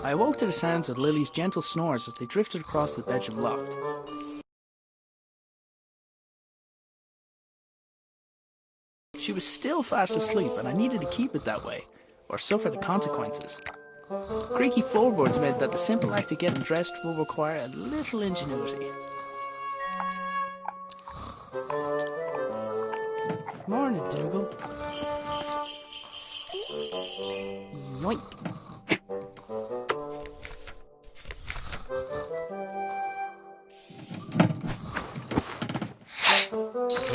I awoke to the sounds of Lily's gentle snores as they drifted across the bedroom loft. She was still fast asleep, and I needed to keep it that way, or suffer the consequences. Creaky floorboards meant that the simple act of getting dressed will require a little ingenuity. Morning, Dougal. Yoink.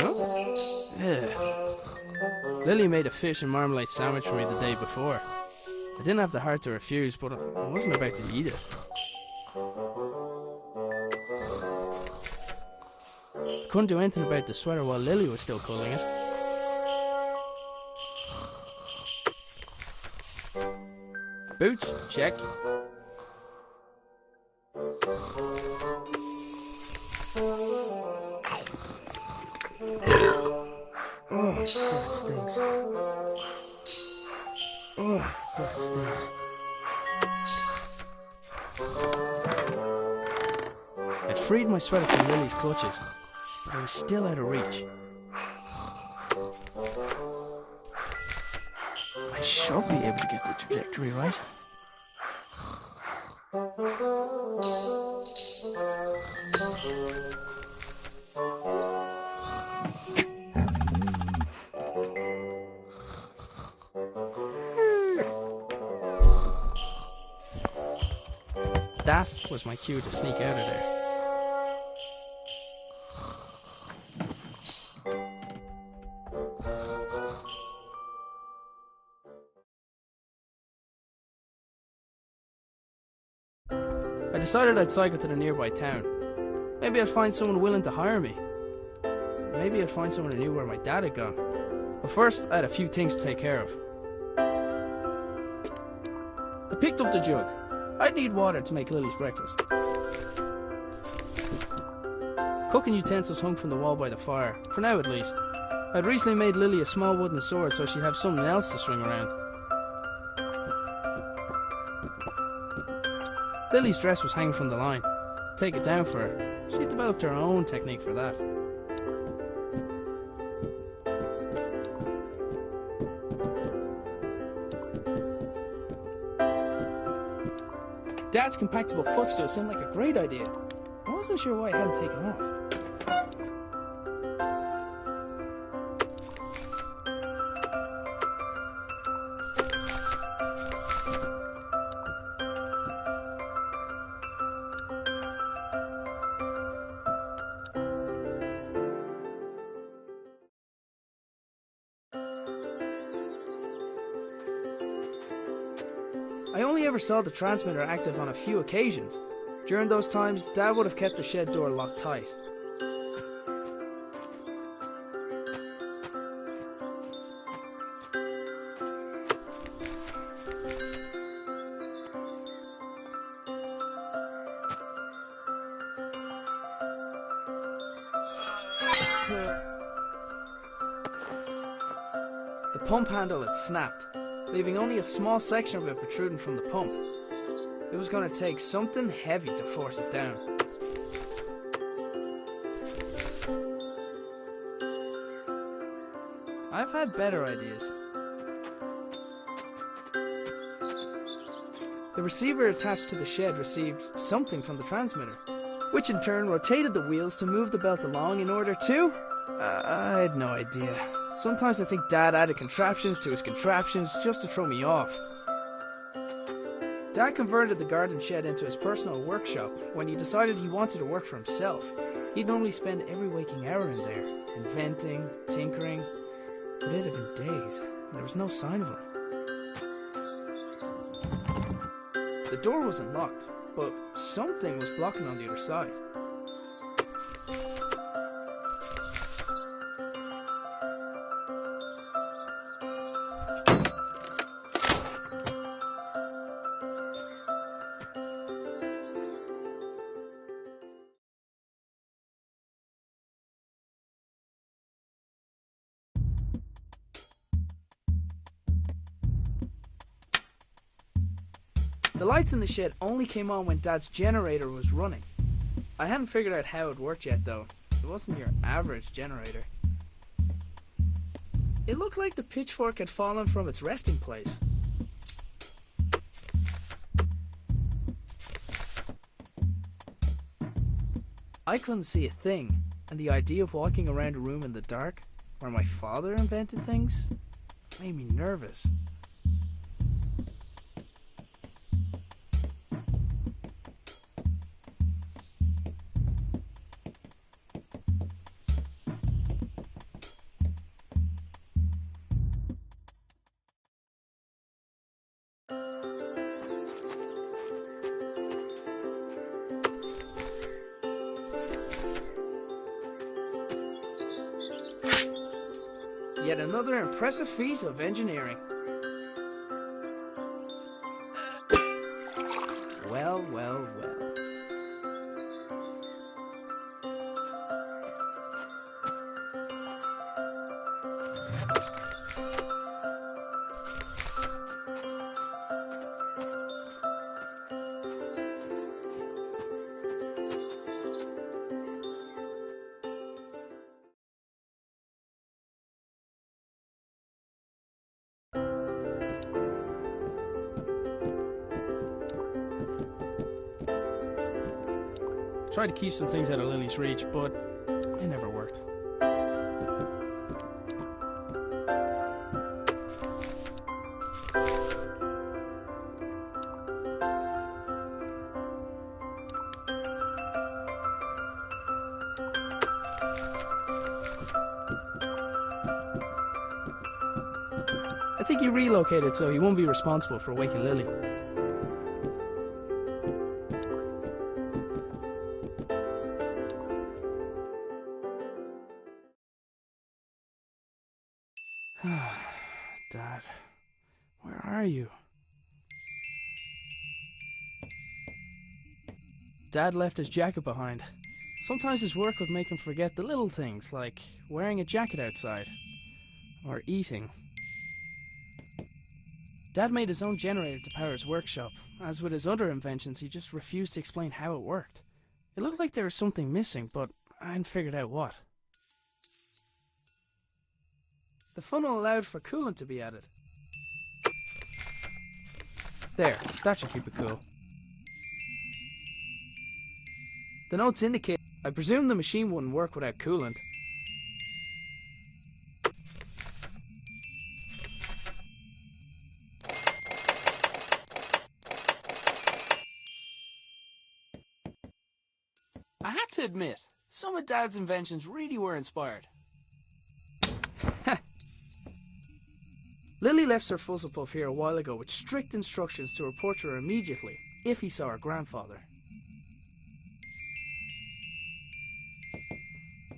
Huh? Lily made a fish and marmalade sandwich for me the day before. I didn't have the heart to refuse, but I wasn't about to eat it. I couldn't do anything about the sweater while Lily was still culling it. Boots, check. Oh, God, it stinks. Oh, God, it stinks. I'd freed my sweater from Lily's clutches, but I was still out of reach. I should be able to get the trajectory right. That was my cue to sneak out of there. I decided I'd cycle to the nearby town. Maybe I'd find someone willing to hire me. Maybe I'd find someone who knew where my dad had gone. But first, I had a few things to take care of. I picked up the jug. I'd need water to make Lily's breakfast. Cooking utensils hung from the wall by the fire, for now at least. I'd recently made Lily a small wooden sword so she'd have something else to swing around. Lily's dress was hanging from the line. Take it down for her. She had developed her own technique for that. Dad's compactable footstool seemed like a great idea. I wasn't sure why it hadn't taken off. I only ever saw the transmitter active on a few occasions. During those times, Dad would have kept the shed door locked tight. The pump handle had snapped, leaving only a small section of it protruding from the pump. It was going to take something heavy to force it down. I've had better ideas. The receiver attached to the shed received something from the transmitter, which in turn rotated the wheels to move the belt along in order to... I had no idea. Sometimes I think Dad added contraptions to his contraptions just to throw me off. Dad converted the garden shed into his personal workshop when he decided he wanted to work for himself. He'd normally spend every waking hour in there, inventing, tinkering, but it had been days, and there was no sign of him. The door wasn't locked, but something was blocking on the other side. The lights in the shed only came on when Dad's generator was running. I hadn't figured out how it worked yet though. It wasn't your average generator. It looked like the pitchfork had fallen from its resting place. I couldn't see a thing, and the idea of walking around a room in the dark, where my father invented things, made me nervous. Yet another impressive feat of engineering. Well, well, well. Tried to keep some things out of Lily's reach, but it never worked. I think he relocated so he won't be responsible for waking Lily. Dad, where are you? Dad left his jacket behind. Sometimes his work would make him forget the little things, like wearing a jacket outside, or eating. Dad made his own generator to power his workshop. As with his other inventions, he just refused to explain how it worked. It looked like there was something missing, but I hadn't figured out what. The funnel allowed for coolant to be added. There, that should keep it cool. The notes indicate I presume the machine wouldn't work without coolant. I had to admit, some of Dad's inventions really were inspired. Lily left Sir Fuzzlepuff here a while ago with strict instructions to report to her immediately if he saw her grandfather.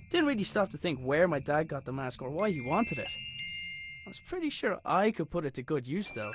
Didn't really stop to think where my dad got the mask or why he wanted it. I was pretty sure I could put it to good use though.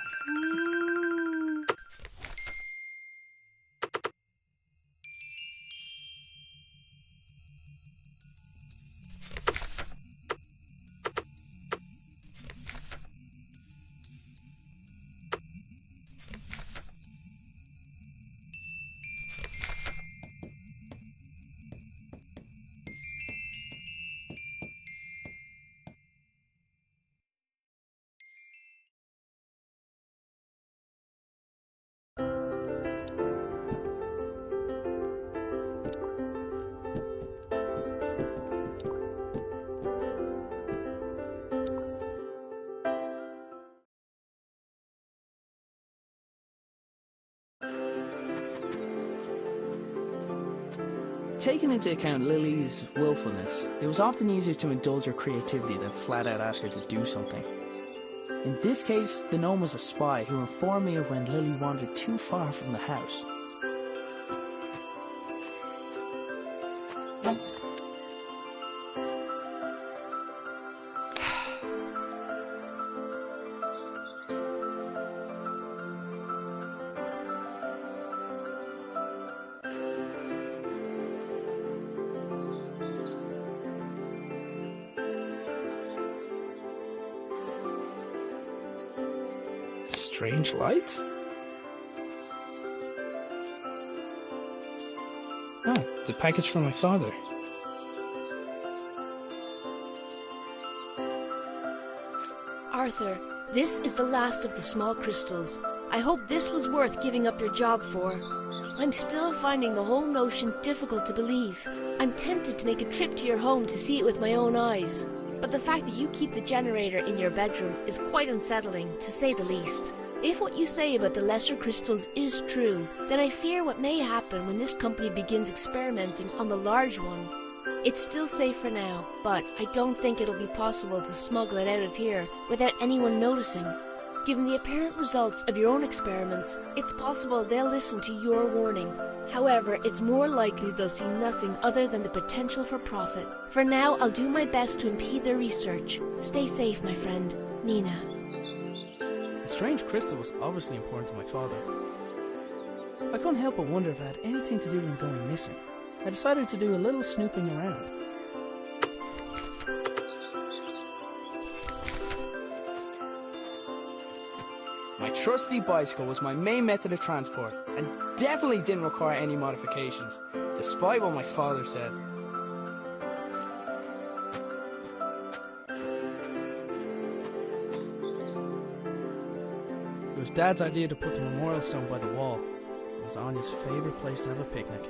Taking into account Lily's willfulness, it was often easier to indulge her creativity than flat out ask her to do something. In this case, the gnome was a spy who informed me of when Lily wandered too far from the house. Strange light? It's a package from my father. Arthur, this is the last of the small crystals. I hope this was worth giving up your job for. I'm still finding the whole notion difficult to believe. I'm tempted to make a trip to your home to see it with my own eyes. But the fact that you keep the generator in your bedroom is quite unsettling, to say the least. If what you say about the lesser crystals is true, then I fear what may happen when this company begins experimenting on the large one. It's still safe for now, but I don't think it'll be possible to smuggle it out of here without anyone noticing. Given the apparent results of your own experiments, it's possible they'll listen to your warning. However, it's more likely they'll see nothing other than the potential for profit. For now, I'll do my best to impede their research. Stay safe, my friend. Nina. The strange crystal was obviously important to my father. I couldn't help but wonder if it had anything to do with him going missing. I decided to do a little snooping around. My trusty bicycle was my main method of transport and definitely didn't require any modifications, despite what my father said. It was Dad's idea to put the memorial stone by the wall. It was Anya's favourite place to have a picnic.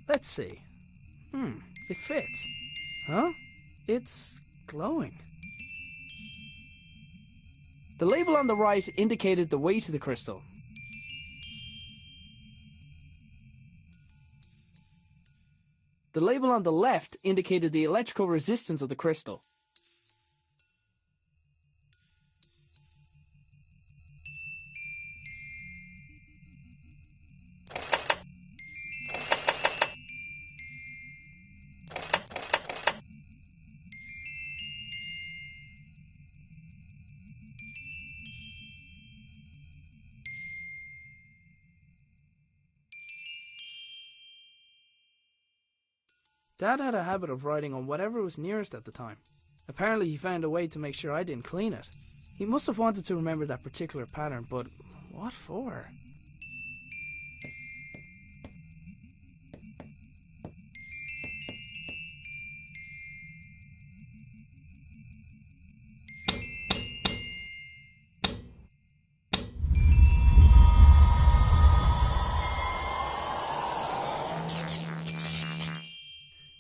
Let's see. It fits. Huh? It's glowing. The label on the right indicated the weight of the crystal. The label on the left indicated the electrical resistance of the crystal. Dad had a habit of writing on whatever was nearest at the time. Apparently he found a way to make sure I didn't clean it. He must have wanted to remember that particular pattern, but what for?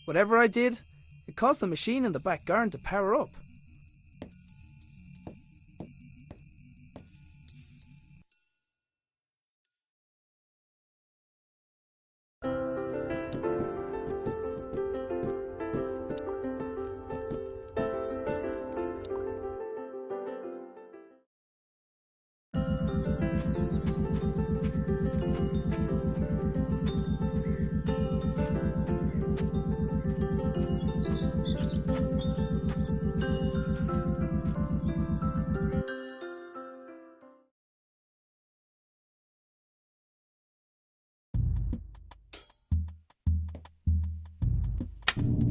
Whatever I did, it caused the machine in the back garden to power up.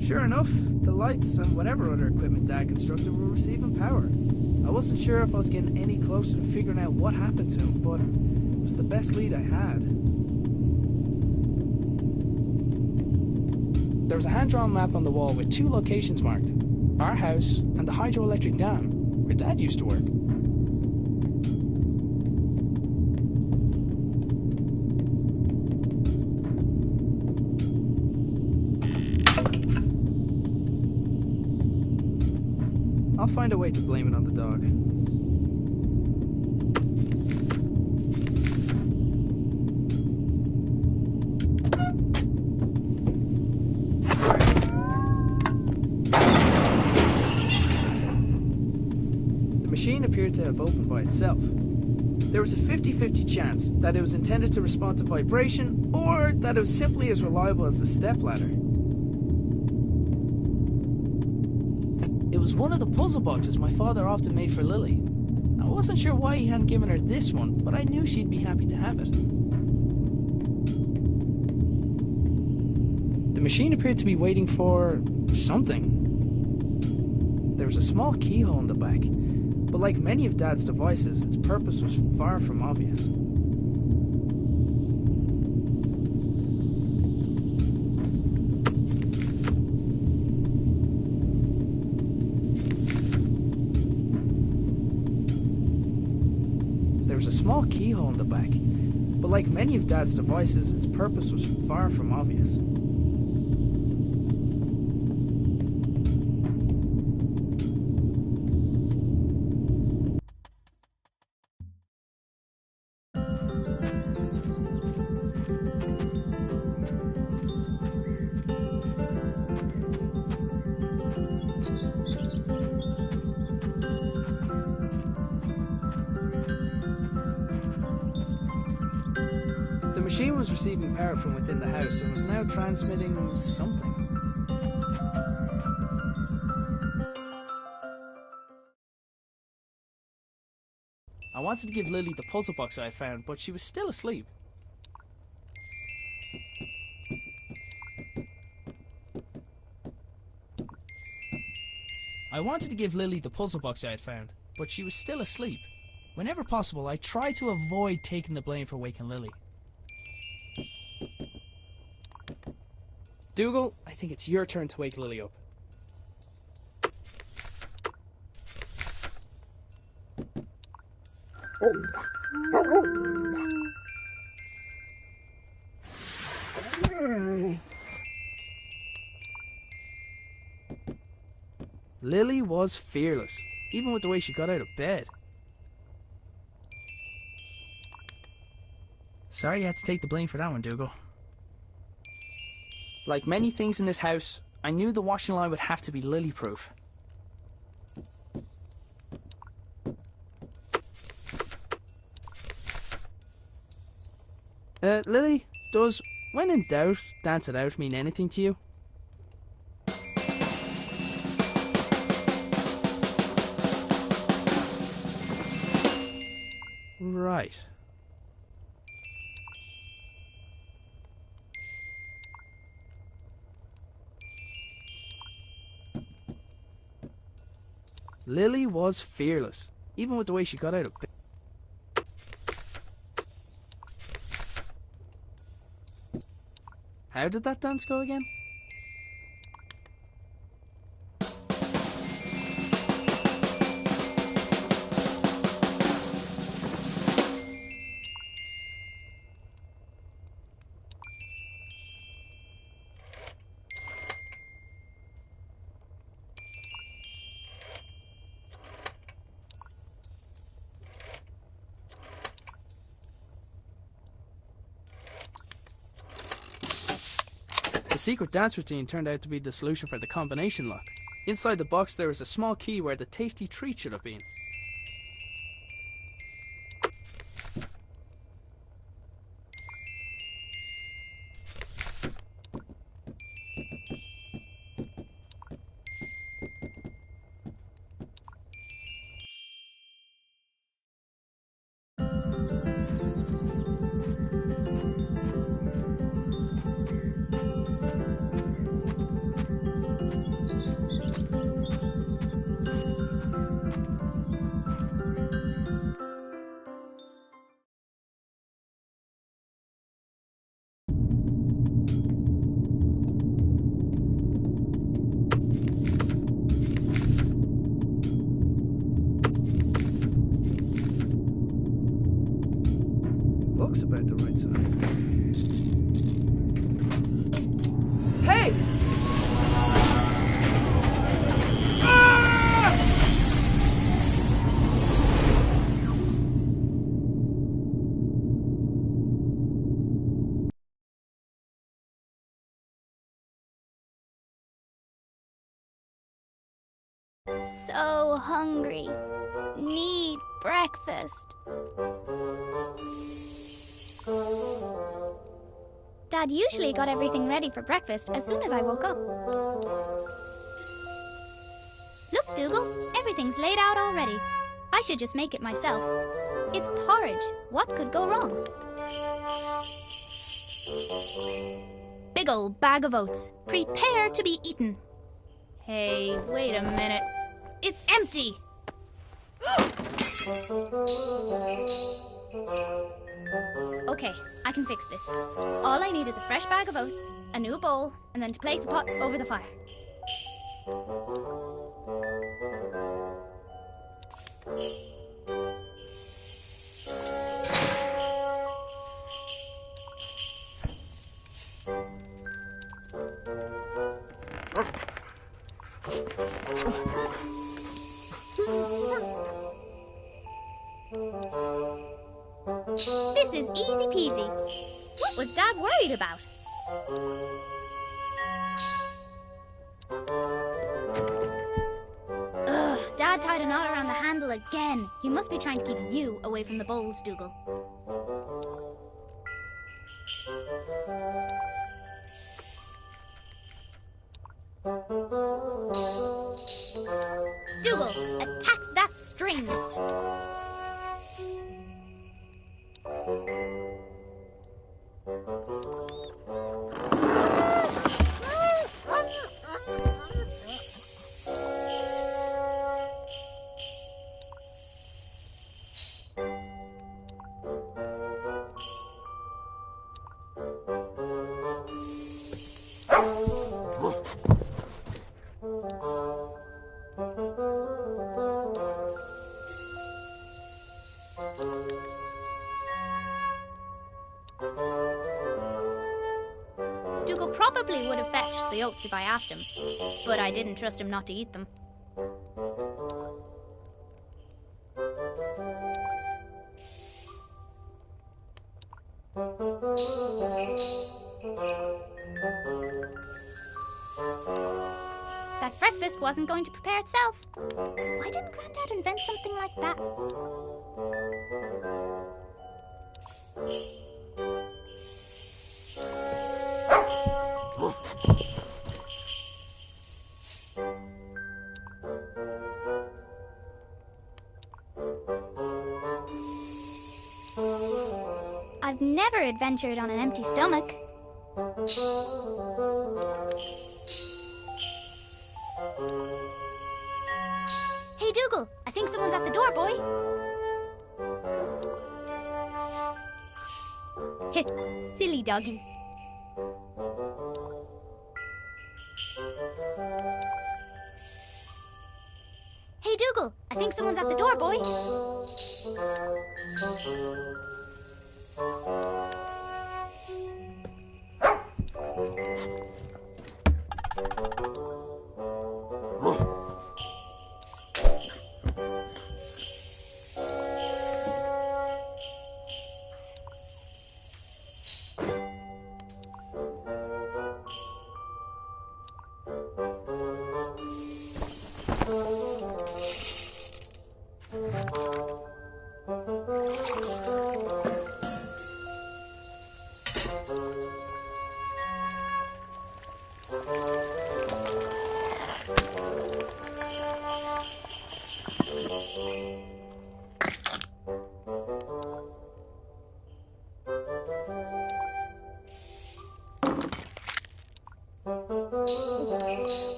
Sure enough, the lights and whatever other equipment Dad constructed were receiving power. I wasn't sure if I was getting any closer to figuring out what happened to him, but it was the best lead I had. There was a hand-drawn map on the wall with 2 locations marked: our house and the hydroelectric dam, where Dad used to work. I'll find a way to blame it on the dog. The machine appeared to have opened by itself. There was a 50-50 chance that it was intended to respond to vibration, or that it was simply as reliable as the stepladder. was one of the puzzle boxes my father often made for Lily. I wasn't sure why he hadn't given her this one, but I knew she'd be happy to have it. The machine appeared to be waiting for something. There was a small keyhole in the back, but like many of Dad's devices, its purpose was far from obvious. There was a small keyhole in the back, but like many of Dad's devices, its purpose was far from obvious. The machine was receiving power from within the house and was now transmitting something. I wanted to give Lily the puzzle box I had found, but she was still asleep. Whenever possible, I tried to avoid taking the blame for waking Lily. Dougal, I think it's your turn to wake Lily up. Lily was fearless, even with the way she got out of bed. Sorry you had to take the blame for that one, Dougal. Like many things in this house, I knew the washing line would have to be Lily-proof. Lily, does when in doubt, dance it out mean anything to you? Right. Lily was fearless, even with the way she got out of bed. How did that dance go again? The secret dance routine turned out to be the solution for the combination lock. Inside the box there was a small key where the tasty treat should have been. Looks about the right size. Hey! Ah! So hungry. Need breakfast. Dad usually got everything ready for breakfast as soon as I woke up. Look Dougal, everything's laid out already. I should just make it myself. It's porridge. What could go wrong? Big old bag of oats. Prepare to be eaten. Hey, wait a minute. It's empty! Okay, I can fix this. All I need is a fresh bag of oats, a new bowl, and then to place the pot over the fire. This is easy peasy. What was Dad worried about? Ugh, Dad tied a knot around the handle again. He must be trying to keep you away from the bowls, Dougal. Dougal, attack that string! Dougal probably would have fetched the oats if I asked him, but I didn't trust him not to eat them. That breakfast wasn't going to prepare itself. Why didn't Grandad invent something like that? I've never adventured on an empty stomach. Hey, Dougal, I think someone's at the door, boy. Silly doggy. Hey, Dougal, I think someone's at the door, boy.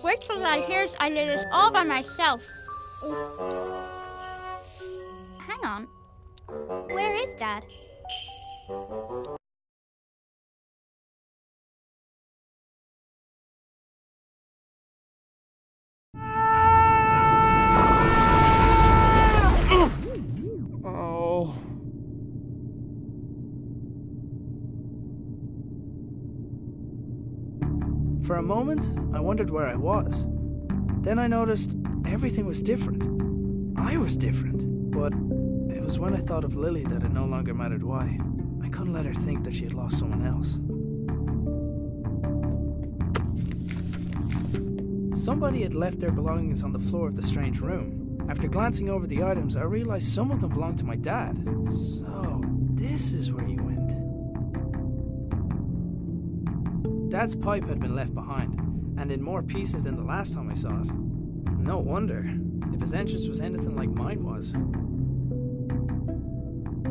Wait till Dad hears I did this all by myself. Hang on. Where is Dad? Oh. For a moment, I wondered where I was. Then I noticed everything was different. I was different. But it was when I thought of Lily that it no longer mattered why. I couldn't let her think that she had lost someone else. Somebody had left their belongings on the floor of the strange room. After glancing over the items, I realized some of them belonged to my dad. So, this is where he went. Dad's pipe had been left behind, and in more pieces than the last time I saw it. No wonder, if his entrance was anything like mine was.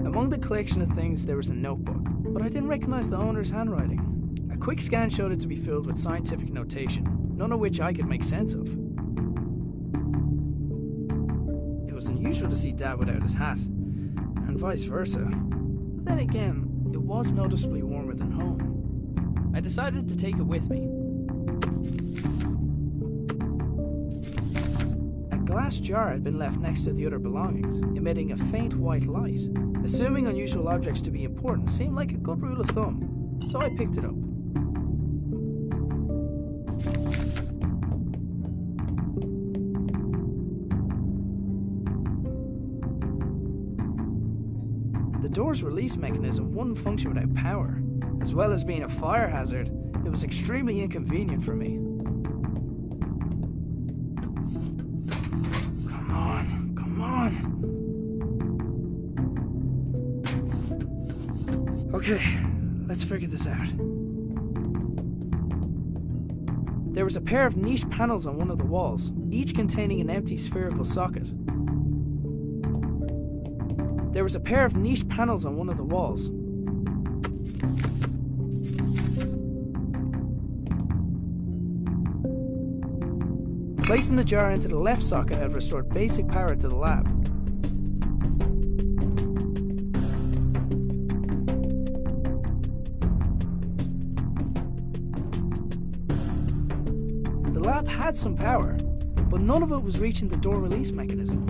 Among the collection of things there was a notebook, but I didn't recognize the owner's handwriting. A quick scan showed it to be filled with scientific notation, none of which I could make sense of. It was unusual to see Dad without his hat, and vice versa. But then again, it was noticeably warmer than home. I decided to take it with me. A glass jar had been left next to the other belongings, emitting a faint white light. Assuming unusual objects to be important seemed like a good rule of thumb, so I picked it up. The door's release mechanism wouldn't function without power. As well as being a fire hazard, it was extremely inconvenient for me. Come on, come on. Okay, let's figure this out. There was a pair of niche panels on one of the walls, each containing an empty spherical socket. Placing the jar into the left socket had restored basic power to the lab. The lab had some power, but none of it was reaching the door release mechanism.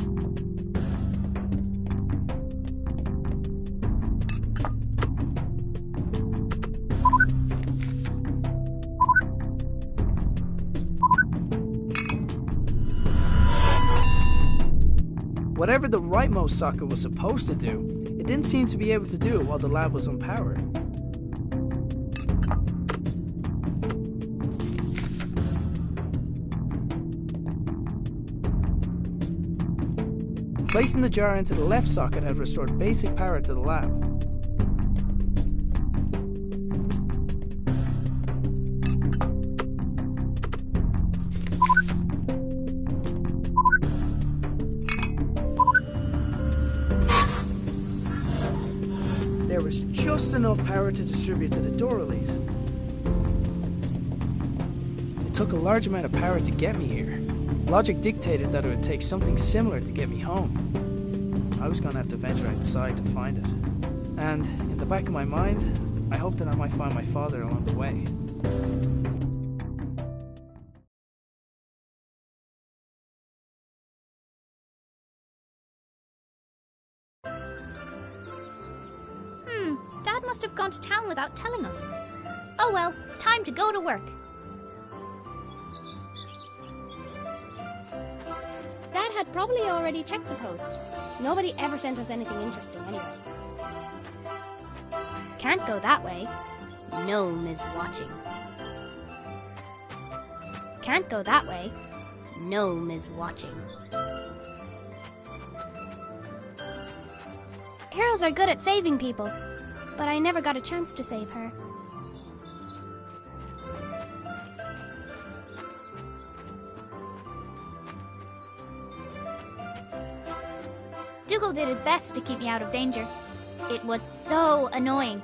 Whatever the rightmost socket was supposed to do, it didn't seem to be able to do it while the lab was unpowered. Placing the jar into the left socket had restored basic power to the lab. There was just enough power to distribute to the door release. It took a large amount of power to get me here. Logic dictated that it would take something similar to get me home. I was going to have to venture outside to find it. And in the back of my mind, I hoped that I might find my father along the way. Dad must have gone to town without telling us. Oh well, time to go to work. Dad had probably already checked the post. Nobody ever sent us anything interesting anyway. Can't go that way. Gnome is watching. Can't go that way. Gnome is watching. Heroes are good at saving people, but I never got a chance to save her. Dougal did his best to keep me out of danger. It was so annoying.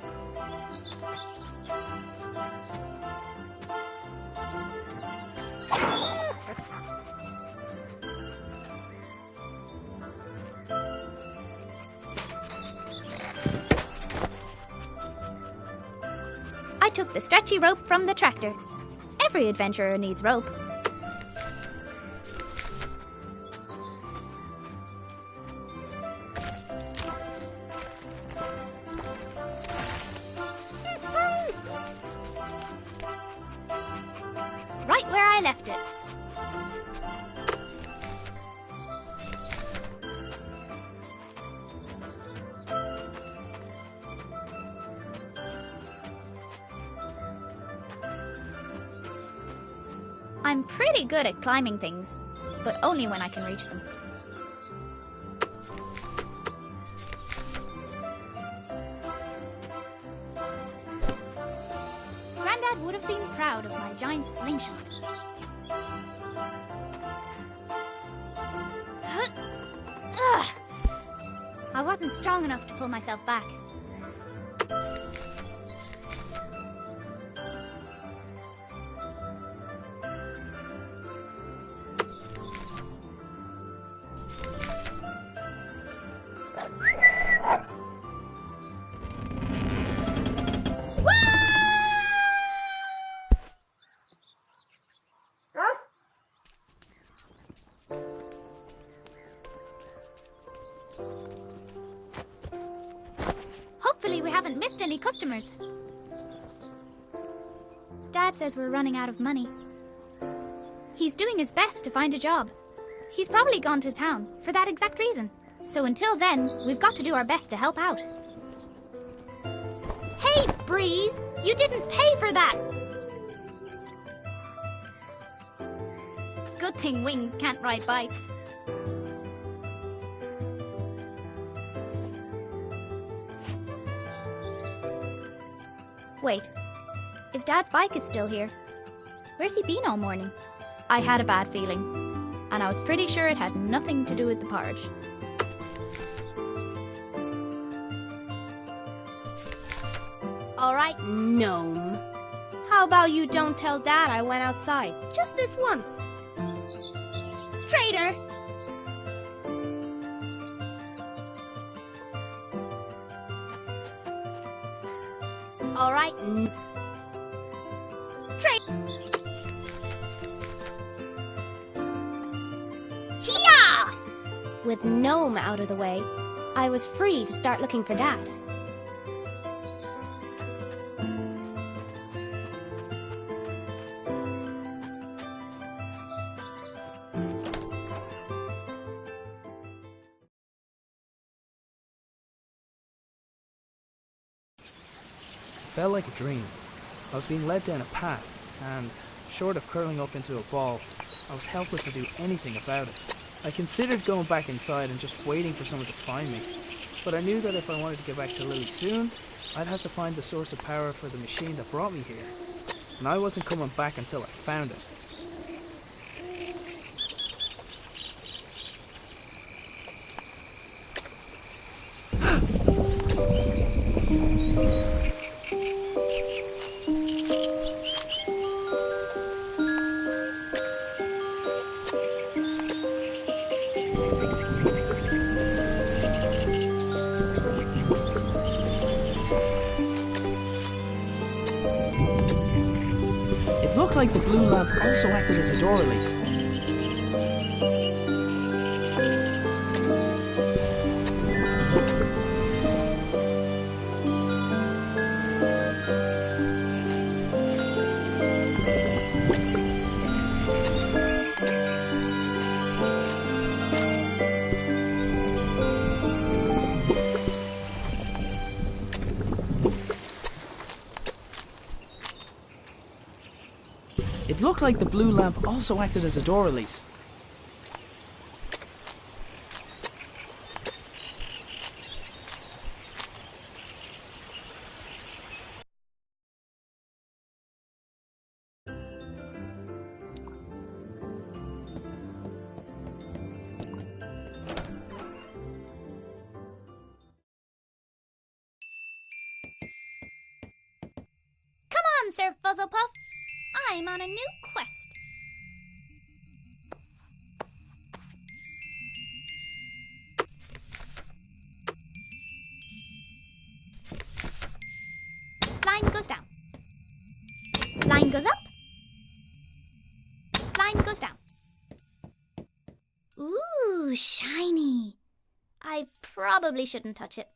I took the stretchy rope from the tractor. Every adventurer needs rope. Right where I left it. I'm pretty good at climbing things, but only when I can reach them. Grandad would have been proud of my giant slingshot. I wasn't strong enough to pull myself back. Hopefully we haven't missed any customers. Dad says we're running out of money. He's doing his best to find a job. He's probably gone to town for that exact reason. So until then, we've got to do our best to help out. Hey, Breeze! You didn't pay for that! Good thing Wings can't ride bikes. Wait, if Dad's bike is still here, where's he been all morning? I had a bad feeling, and I was pretty sure it had nothing to do with the porridge. Alright, gnome. How about you don't tell Dad I went outside? Just this once. Traitor! Alright, Hiya! With Gnome out of the way, I was free to start looking for Dad. Felt like a dream. I was being led down a path, and, short of curling up into a ball, I was helpless to do anything about it. I considered going back inside and just waiting for someone to find me, but I knew that if I wanted to get back to Lily soon, I'd have to find the source of power for the machine that brought me here, and I wasn't coming back until I found it. It looked like the blue lamp also acted as a door release. It looked like the blue lamp also acted as a door release. Come on, Sir Fuzzlepuff. I'm on a new quest. Line goes down. Line goes up. Line goes down. Ooh, shiny. I probably shouldn't touch it.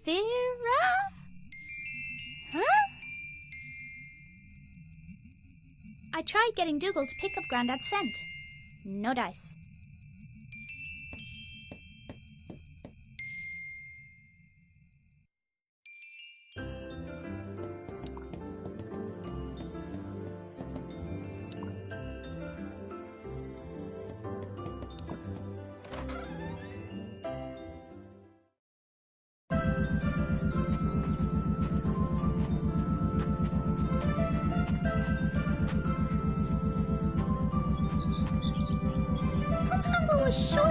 Vera? Huh? I tried getting Dougal to pick up Grandad's scent. No dice.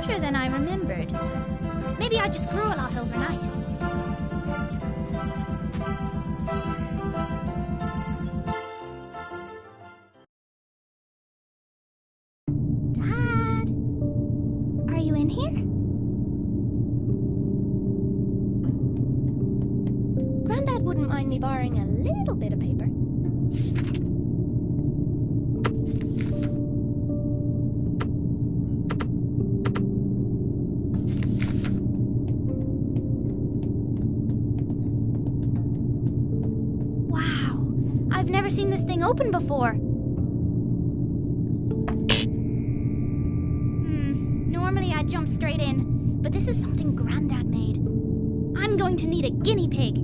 shorter than I remembered. Maybe I just grew a lot overnight. Dad? Are you in here? Grandad wouldn't mind me borrowing a little bit of paper. Wow, I've never seen this thing open before. Normally I'd jump straight in, but this is something Grandad made. I'm going to need a guinea pig.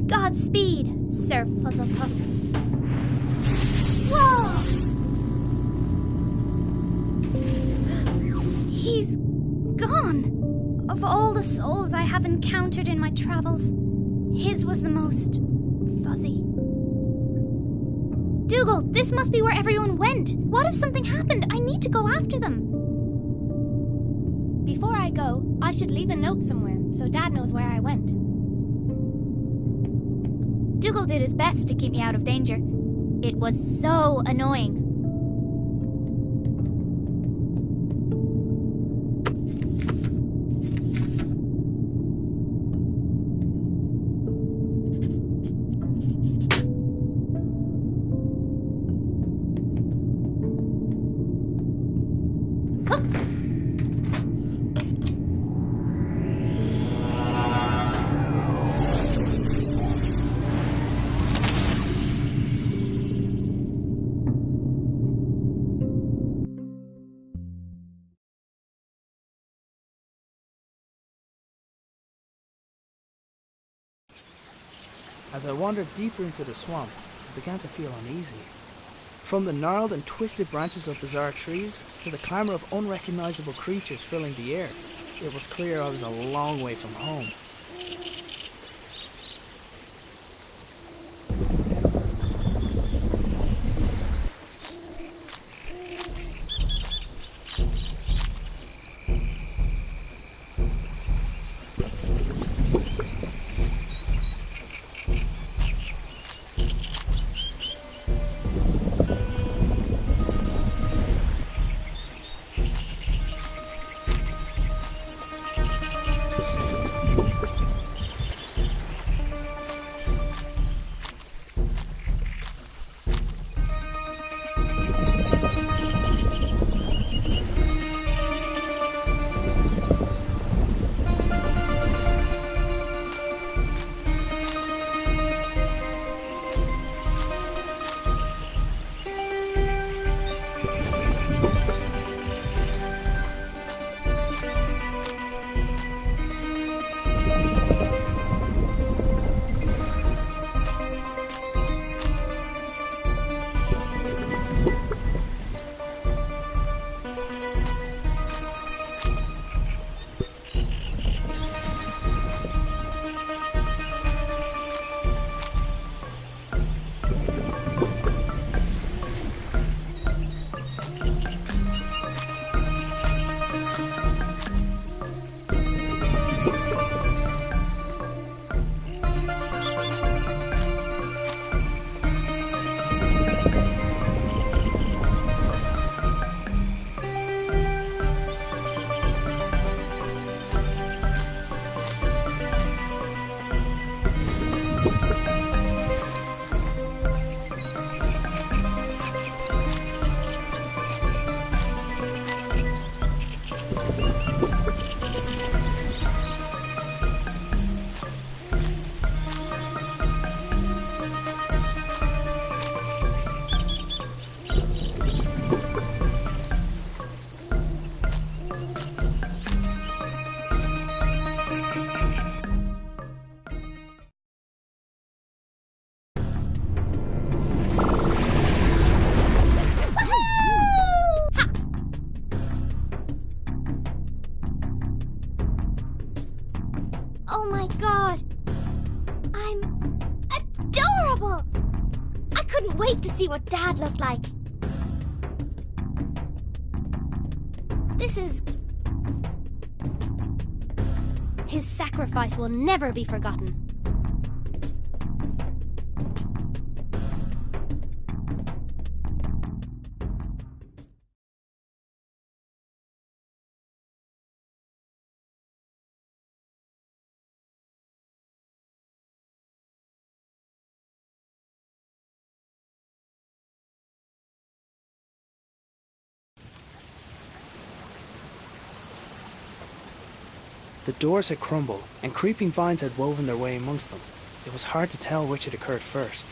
Godspeed, Sir Fuzzlepuff. Whoa! He's gone. Of all the souls I have encountered in my travels, his was the most fuzzy. Dougal, this must be where everyone went. What if something happened? I need to go after them. Before I go, I should leave a note somewhere so Dad knows where I went. Dougal did his best to keep me out of danger. It was so annoying. As I wandered deeper into the swamp, I began to feel uneasy. From the gnarled and twisted branches of bizarre trees to the clamour of unrecognizable creatures filling the air, it was clear I was a long way from home. couldn't wait to see what Dad looked like. This is... His sacrifice will never be forgotten. The doors had crumbled, and creeping vines had woven their way amongst them. It was hard to tell which had occurred first.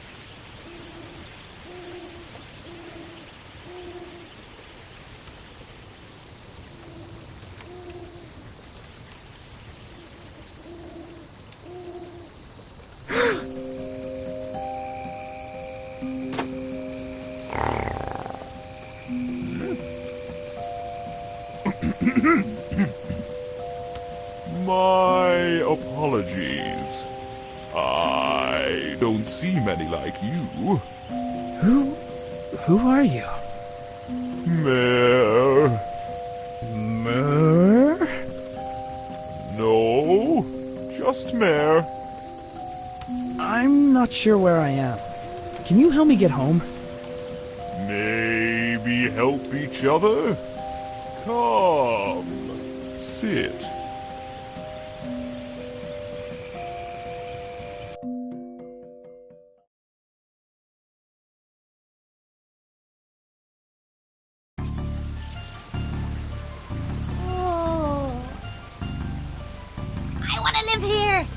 My apologies. I don't see many like you. Who are you? Mare. Mer? No, just Mare. I'm not sure where I am. Can you help me get home? Maybe help each other? Come, sit. Oh. I want to live here.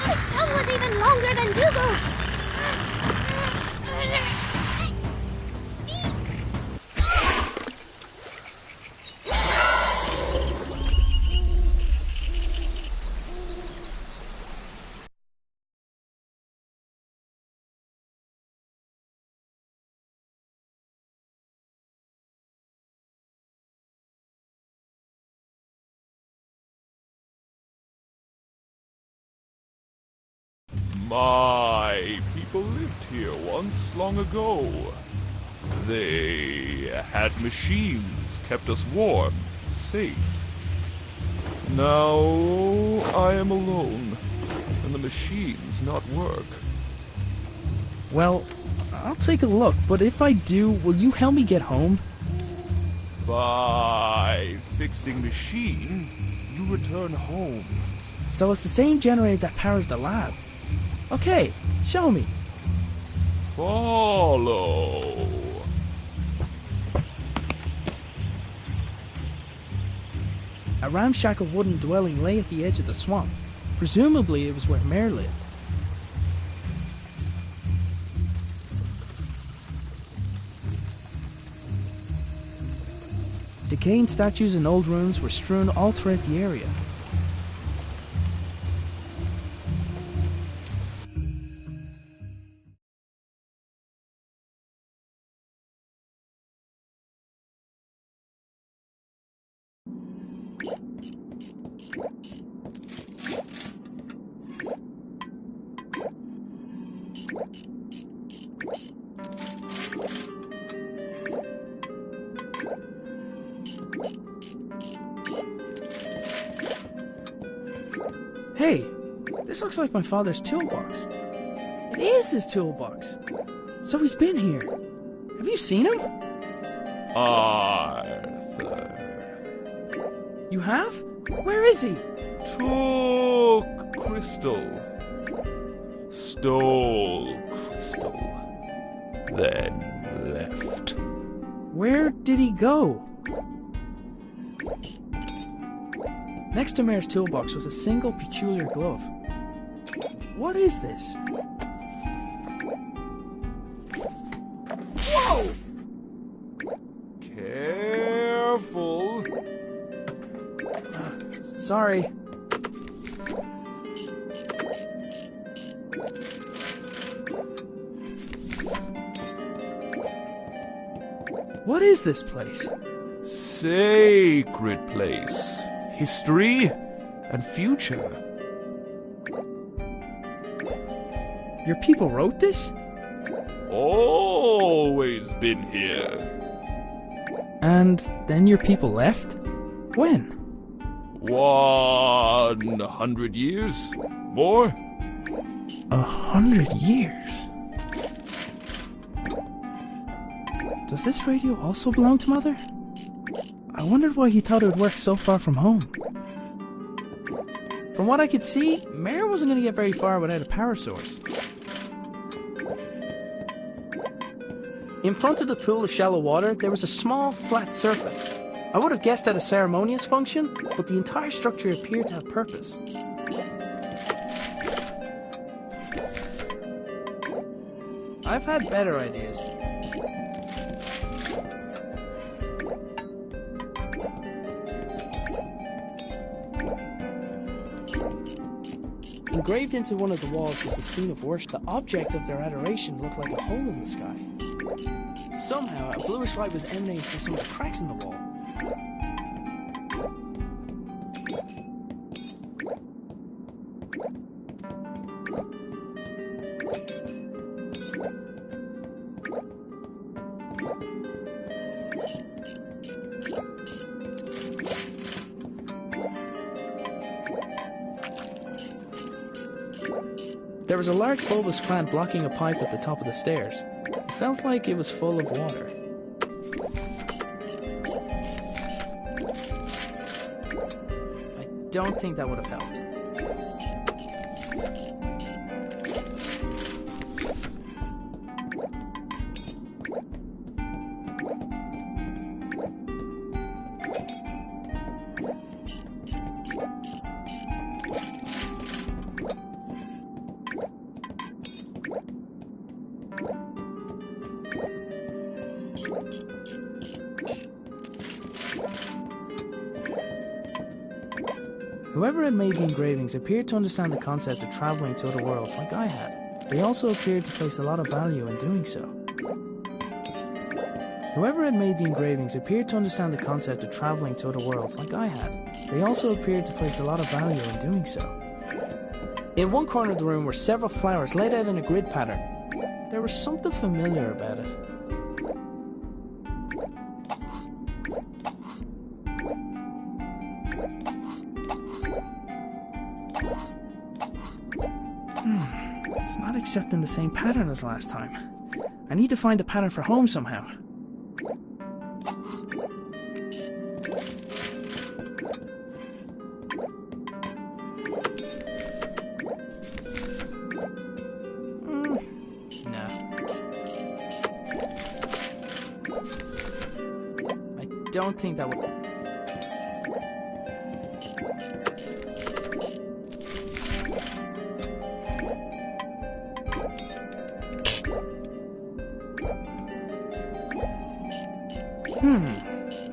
His tongue was even longer than Dougal's. My people lived here once long ago. They had machines, kept us warm, safe. Now I am alone, and the machines not work. Well, I'll take a look, but if I do, will you help me get home? By fixing machine, you return home. So it's the same generator that powers the lab. Okay, show me. Follow. A ramshackle wooden dwelling lay at the edge of the swamp. Presumably it was where Mare lived. Decaying statues and old ruins were strewn all throughout the area. Hey, this looks like my father's toolbox. It is his toolbox. So he's been here. Have you seen him? Arthur. You have? Where is he? Took crystal. Stole crystal. Then left. Where did he go? Next to Mare's toolbox was a single peculiar glove. What is this? Whoa! Careful. Sorry. What is this place? Sacred place. History and future. Your people wrote this? Always been here. And then your people left? When? 100 years? More? 100 years? Does this radio also belong to Mother? I wondered why he thought it would work so far from home. From what I could see, Mare wasn't going to get very far without a power source. In front of the pool of shallow water, there was a small, flat surface. I would have guessed at a ceremonious function, but the entire structure appeared to have purpose. I've had better ideas. Engraved into one of the walls was the scene of worship. The object of their adoration looked like a hole in the sky. Somehow, a bluish light was emanating from some of the cracks in the wall. There was a large bulbous plant blocking a pipe at the top of the stairs. It felt like it was full of water. I don't think that would have helped. Whoever had made the engravings appeared to understand the concept of traveling to other worlds like I had. They also appeared to place a lot of value in doing so. Whoever had made the engravings appeared to understand the concept of traveling to other worlds like I had. They also appeared to place a lot of value in doing so. In one corner of the room were several flowers laid out in a grid pattern. There was something familiar about it. It's not accepting the same pattern as last time. I need to find the pattern for home somehow. No. I don't think that would...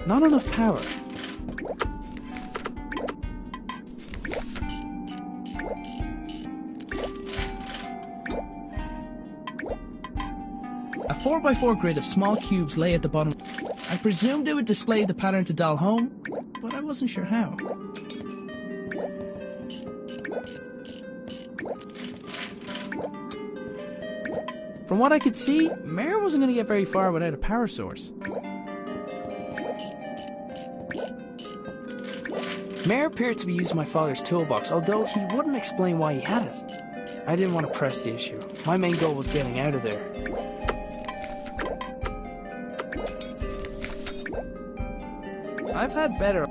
Not enough power. A 4x4 grid of small cubes lay at the bottom. I presumed it would display the pattern to dial home, but I wasn't sure how. From what I could see, Mare wasn't going to get very far without a power source. Mare appeared to be using my father's toolbox, although he wouldn't explain why he had it. I didn't want to press the issue. My main goal was getting out of there. I've had better.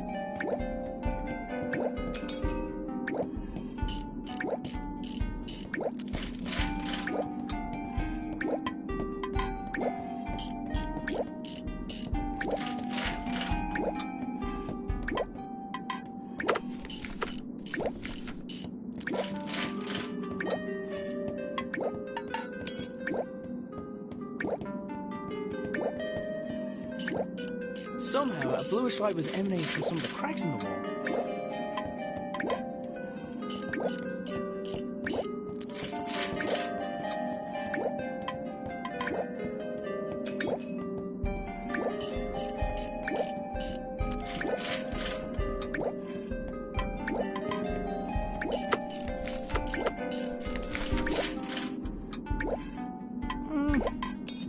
Somehow, a bluish light was emanating from some of the cracks in the wall.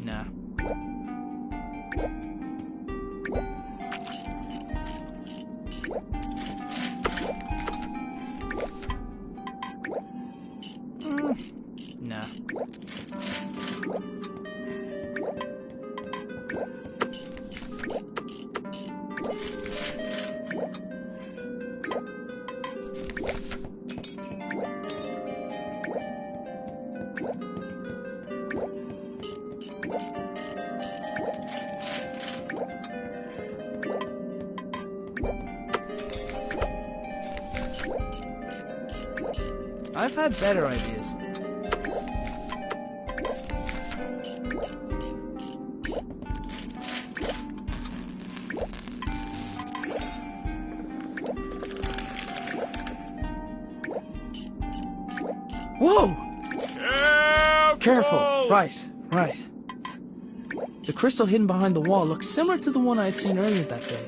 Nah. Nah. I've had better ideas. Whoa! Careful! Right. The crystal hidden behind the wall looks similar to the one I had seen earlier that day.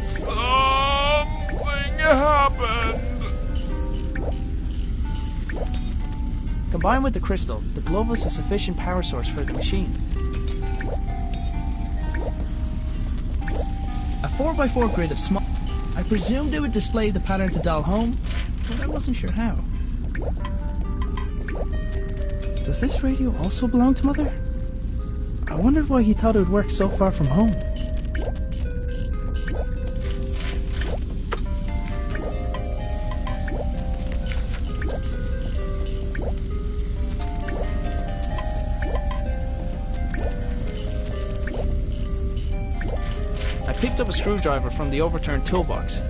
Something happened. Combined with the crystal, the globe was a sufficient power source for the machine. A 4x4 grid of small... I presumed it would display the pattern to dial home, but I wasn't sure how. Does this radio also belong to Mother? I wondered why he thought it would work so far from home. I picked up a screwdriver from the overturned toolbox.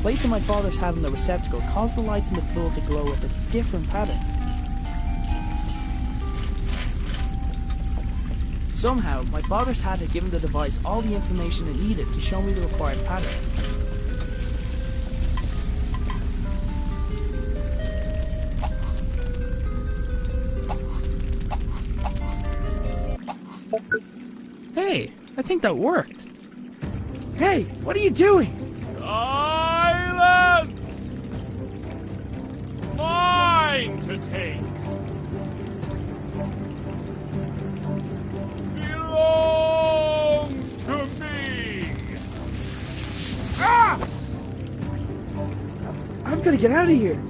Placing my father's hat in the receptacle caused the lights in the pool to glow with a different pattern. Somehow, my father's hat had given the device all the information it needed to show me the required pattern. Hey, I think that worked. Hey, what are you doing? Silence! Mine to take. Belongs to me. Ah! I'm gonna get out of here.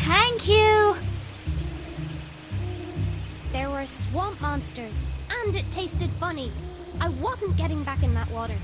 Thank you! There were swamp monsters monsters, and it tasted funny. I wasn't getting back in that water.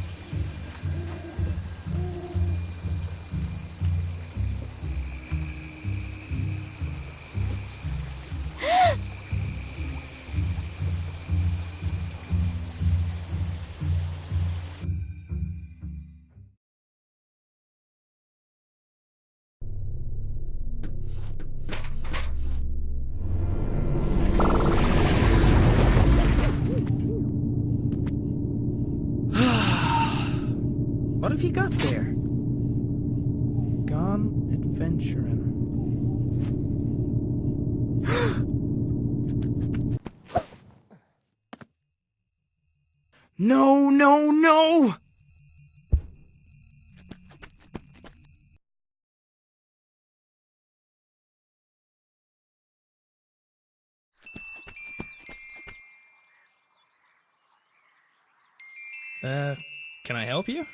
What have you got there? Gone adventuring. No, no, no! Can I help you?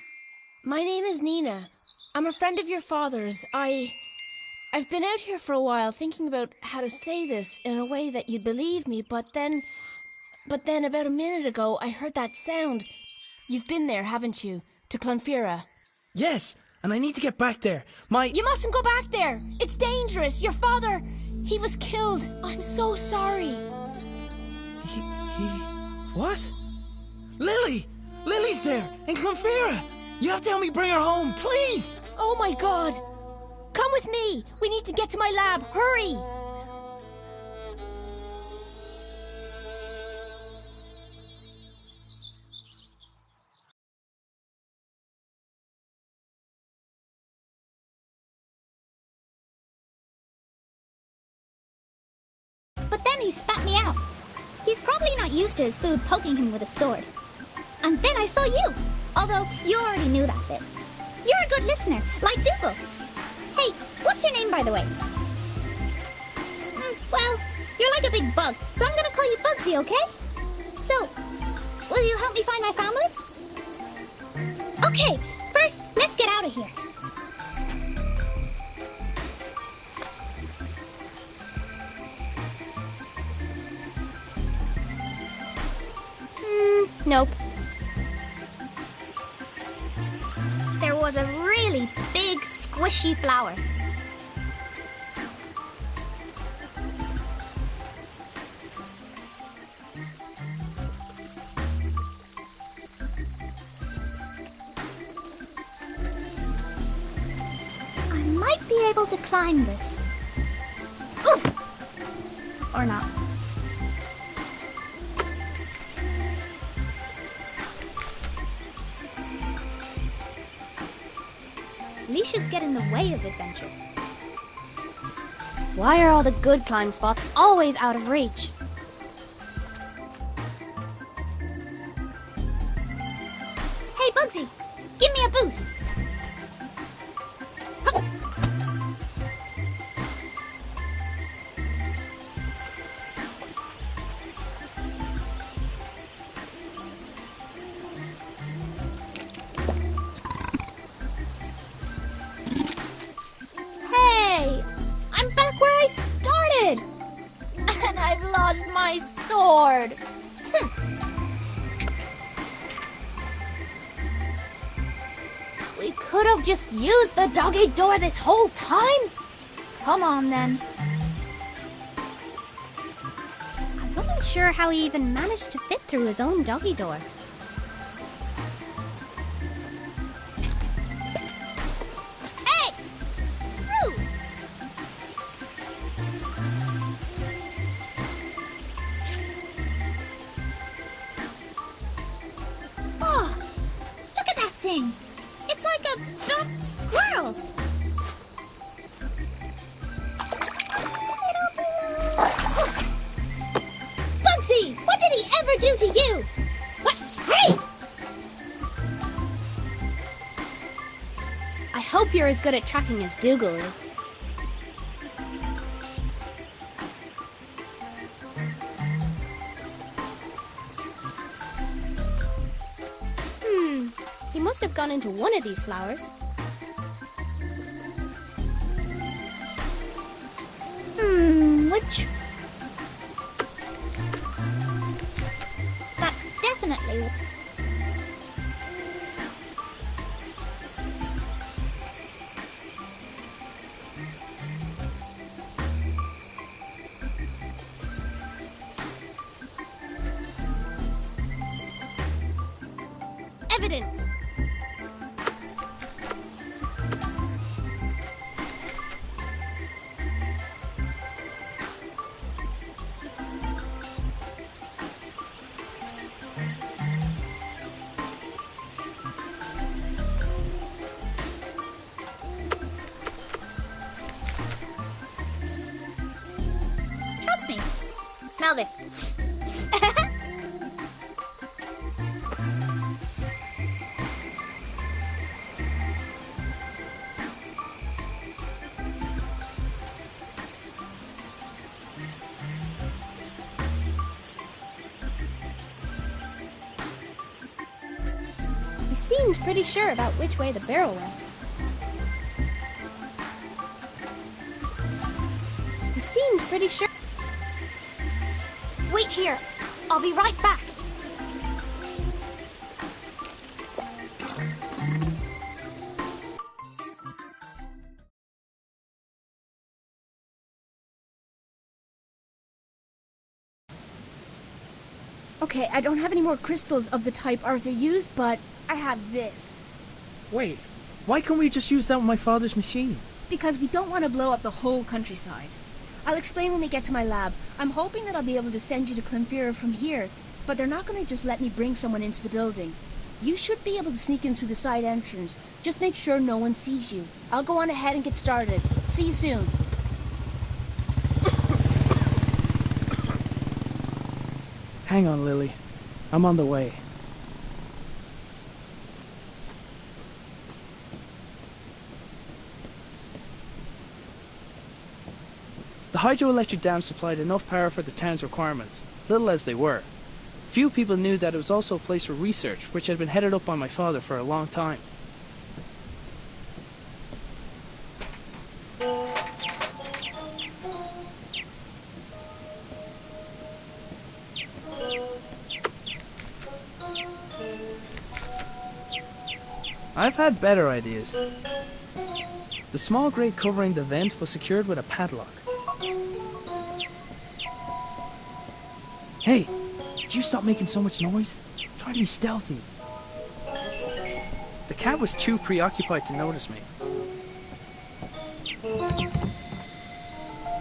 My name is Nina. I'm a friend of your father's. I've been out here for a while thinking about how to say this in a way that you'd believe me, but then about a minute ago I heard that sound. You've been there, haven't you? To Clonfera. Yes, and I need to get back there. You mustn't go back there! It's dangerous! Your father, he was killed! I'm so sorry! He... What? Lily! Lily's there, in Clonfera! You have to help me bring her home, please! Oh my God! Come with me! We need to get to my lab! Hurry! But then he spat me out. He's probably not used to his food poking him with a sword. And then I saw you, although you already knew that bit. You're a good listener, like Dougal. Hey, what's your name, by the way? Well, you're like a big bug, so I'm gonna call you Bugsy, okay? So, will you help me find my family? Okay, first, let's get out of here. Nope. There was a really big, squishy flower. I might be able to climb this. Oof! Or not. Leashes get in the way of adventure. Why are all the good climb spots always out of reach? Hey, Bugsy! Give me a boost! Hup. Hey! I'm back where I started! And I've lost my sword! We could have just used the doggy door this whole time? Come on, then. I wasn't sure how he even managed to fit through his own doggy door. Hey! Through! Oh! Look at that thing! It's like a fat squirrel! Bugsy! What did he ever do to you? What? Hey! I hope you're as good at tracking as Dougal is. He must have gone into one of these flowers. Which... exactly. Evidence! Trust me. Smell this. He seemed pretty sure about which way the barrel went. He seemed pretty sure. Wait here. I'll be right back. Okay, I don't have any more crystals of the type Arthur used, but I have this. Wait, why can't we just use that with my father's machine? Because we don't want to blow up the whole countryside. I'll explain when we get to my lab. I'm hoping that I'll be able to send you to Clonfera from here, but they're not going to just let me bring someone into the building. You should be able to sneak in through the side entrance. Just make sure no one sees you. I'll go on ahead and get started. See you soon. Hang on, Lily. I'm on the way. The hydroelectric dam supplied enough power for the town's requirements, little as they were. Few people knew that it was also a place for research, which had been headed up by my father for a long time. I've had better ideas. The small grate covering the vent was secured with a padlock. Hey, did you stop making so much noise? Try to be stealthy. The cat was too preoccupied to notice me.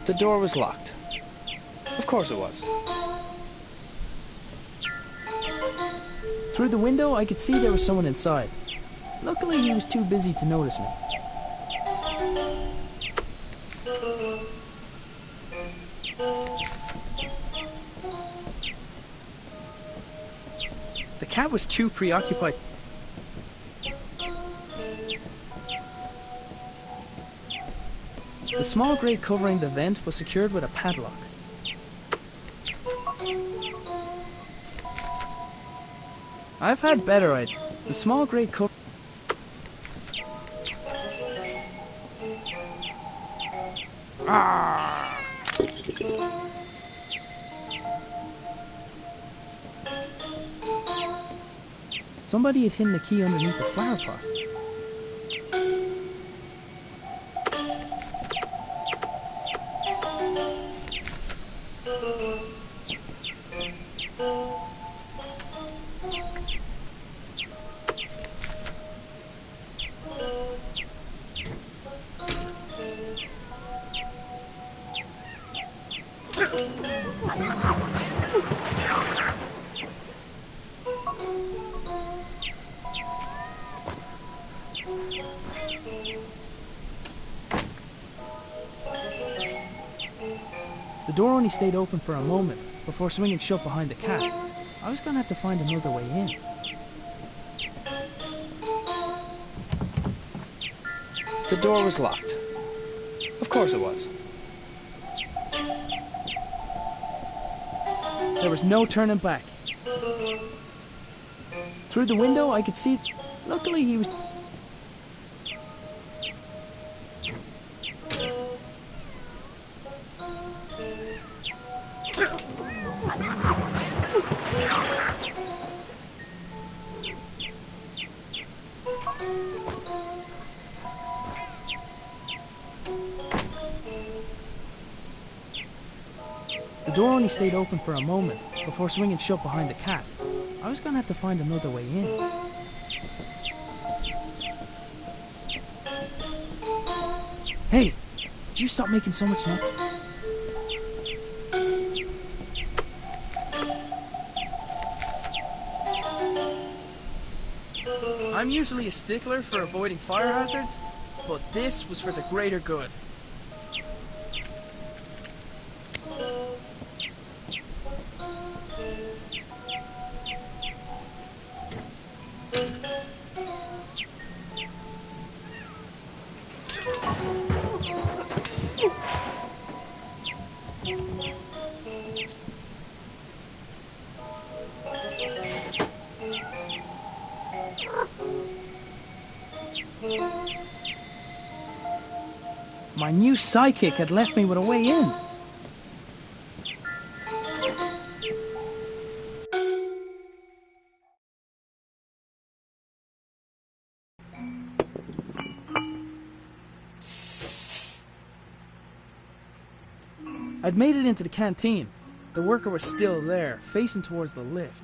The door was locked. Of course it was. Through the window, I could see there was someone inside. Luckily, he was too busy to notice me. The cat was too preoccupied. The small grate covering the vent was secured with a padlock. I've had better ideas. The small grate cover. Somebody had hidden the key underneath the flower pot. The door only stayed open for a moment before swinging shut behind the cat. I was gonna have to find another way in. The door was locked. Of course it was. There was no turning back. Through the window, I could see. Luckily, he was. The door only stayed open for a moment before swinging shut behind the cat. I was gonna have to find another way in. Hey! Did you stop making so much noise? I'm usually a stickler for avoiding fire hazards, but this was for the greater good. My new sidekick had left me with a way in. I'd made it into the canteen. The worker was still there, facing towards the lift.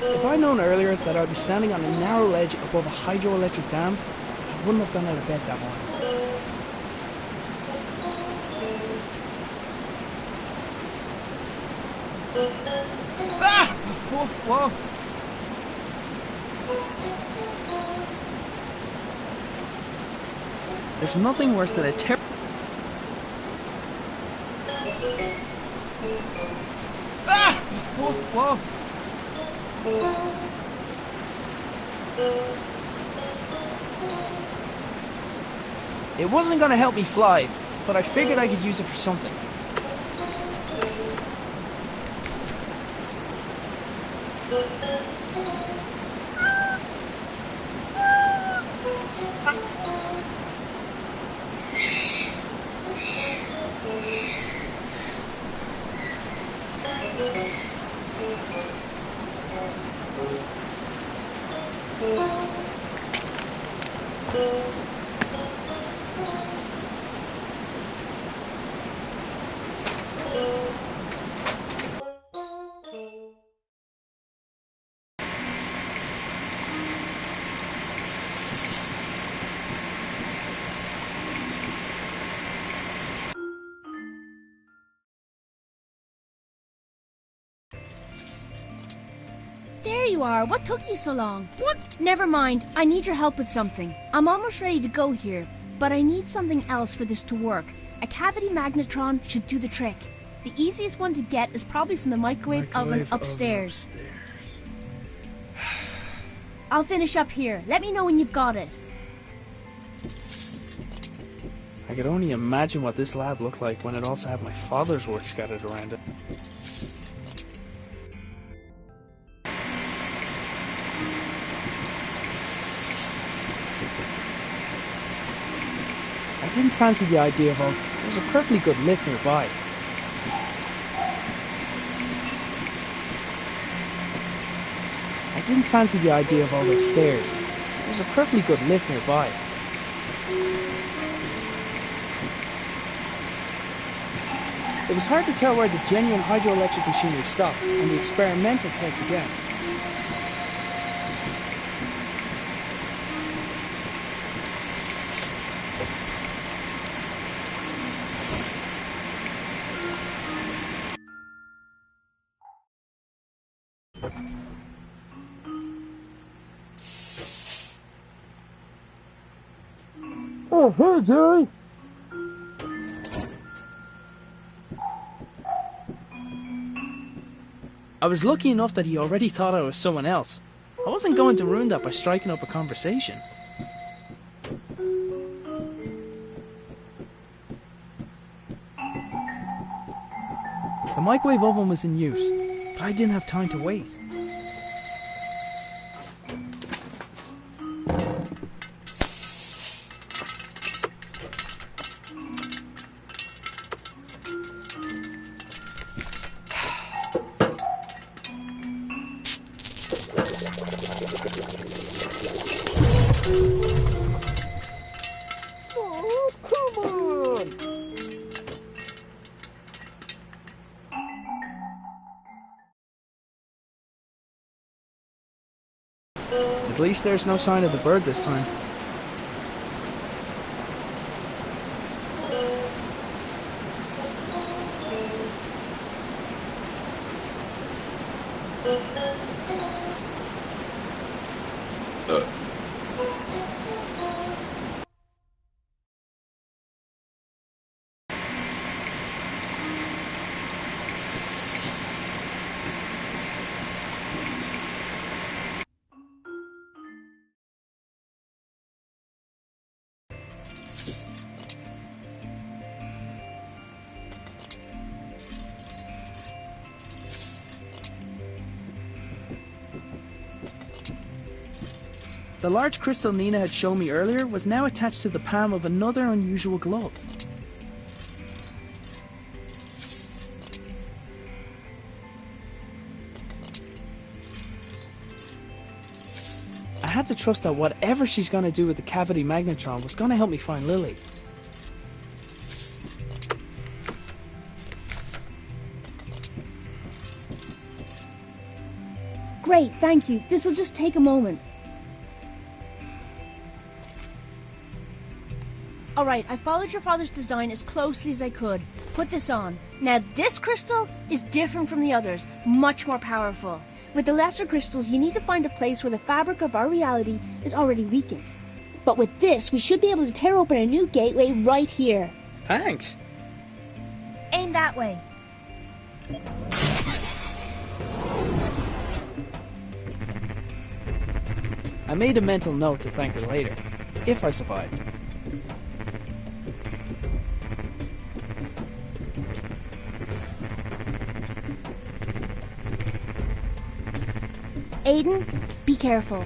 If I'd known earlier that I'd be standing on a narrow ledge above a hydroelectric dam, I wouldn't have gone out of bed that morning. Ah! Whoa, whoa. There's nothing worse than a Ah! Whoa, whoa. It wasn't gonna help me fly, but I figured I could use it for something. There you are. What took you so long? What? Never mind. I need your help with something. I'm almost ready to go here, but I need something else for this to work. A cavity magnetron should do the trick. The easiest one to get is probably from the microwave oven upstairs. I'll finish up here. Let me know when you've got it. I could only imagine what this lab looked like when it also had my father's work scattered around it. I didn't fancy the idea of there was a perfectly good lift nearby. I didn't fancy the idea of all those stairs. There was a perfectly good lift nearby. It was hard to tell where the genuine hydroelectric machinery stopped and the experimental tech began. Oh, hey, Jerry! I was lucky enough that he already thought I was someone else. I wasn't going to ruin that by striking up a conversation. The microwave oven was in use, but I didn't have time to wait. Oh, come on! At least there's no sign of the bird this time. The large crystal Nina had shown me earlier was now attached to the palm of another unusual glove. I had to trust that whatever she's going to do with the cavity magnetron was going to help me find Lily. Great, thank you. This'll just take a moment. Alright, I followed your father's design as closely as I could. Put this on. Now, this crystal is different from the others, much more powerful. With the lesser crystals, you need to find a place where the fabric of our reality is already weakened. But with this, we should be able to tear open a new gateway right here. Thanks. Aim that way. I made a mental note to thank her later, if I survived. Aiden, be careful.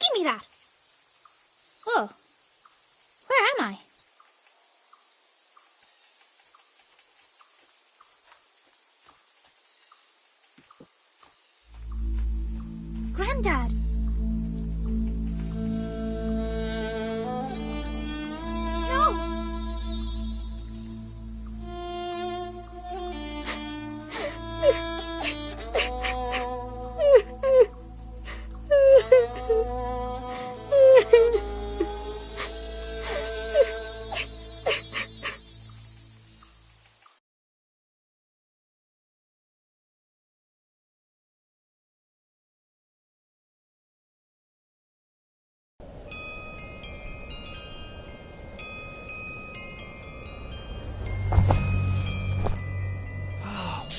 Give me that. Oh, where am I? Granddad. No.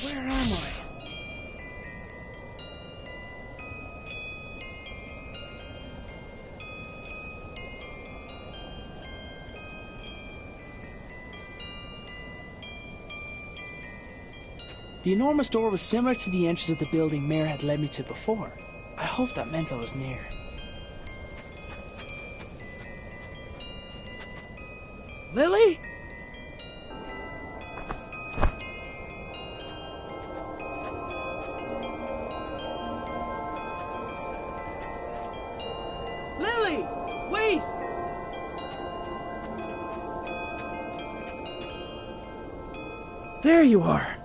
Where am I? The enormous door was similar to the entrance of the building Mare had led me to before. I hoped that meant I was near. Lily? Lily! Wait! There you are.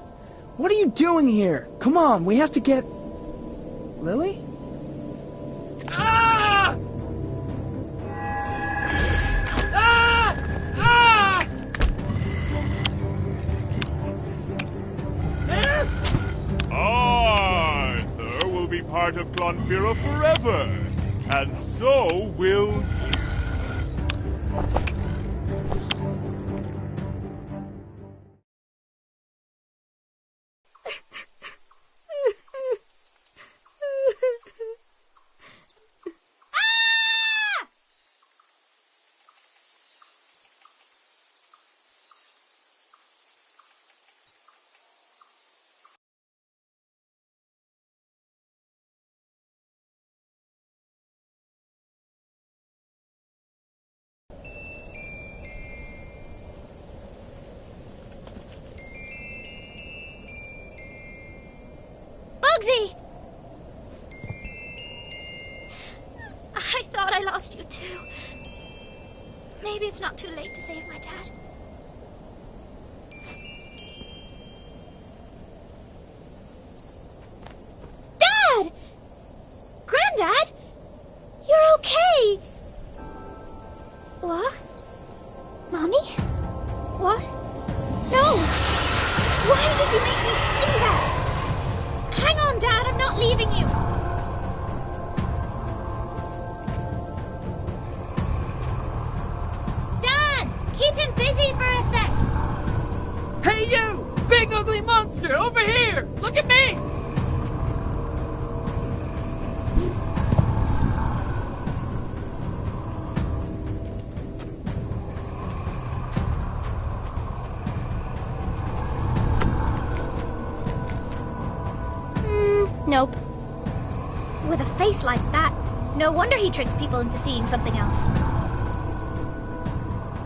What are you doing here? Come on, we have to get... Lily? Ah! Ah! Ah! Arthur will be part of Clonfera forever, and so will Bugsy! I thought I lost you too. Maybe it's not too late to save my dad. Dad! Granddad? You're okay! What? Mommy? What? No! Why did you make me see that? Hang on, Dad, I'm not leaving you! Dad! Keep him busy for a sec! Hey you! Big ugly monster! Over here! Look at me! Nope. With a face like that, no wonder he tricks people into seeing something else.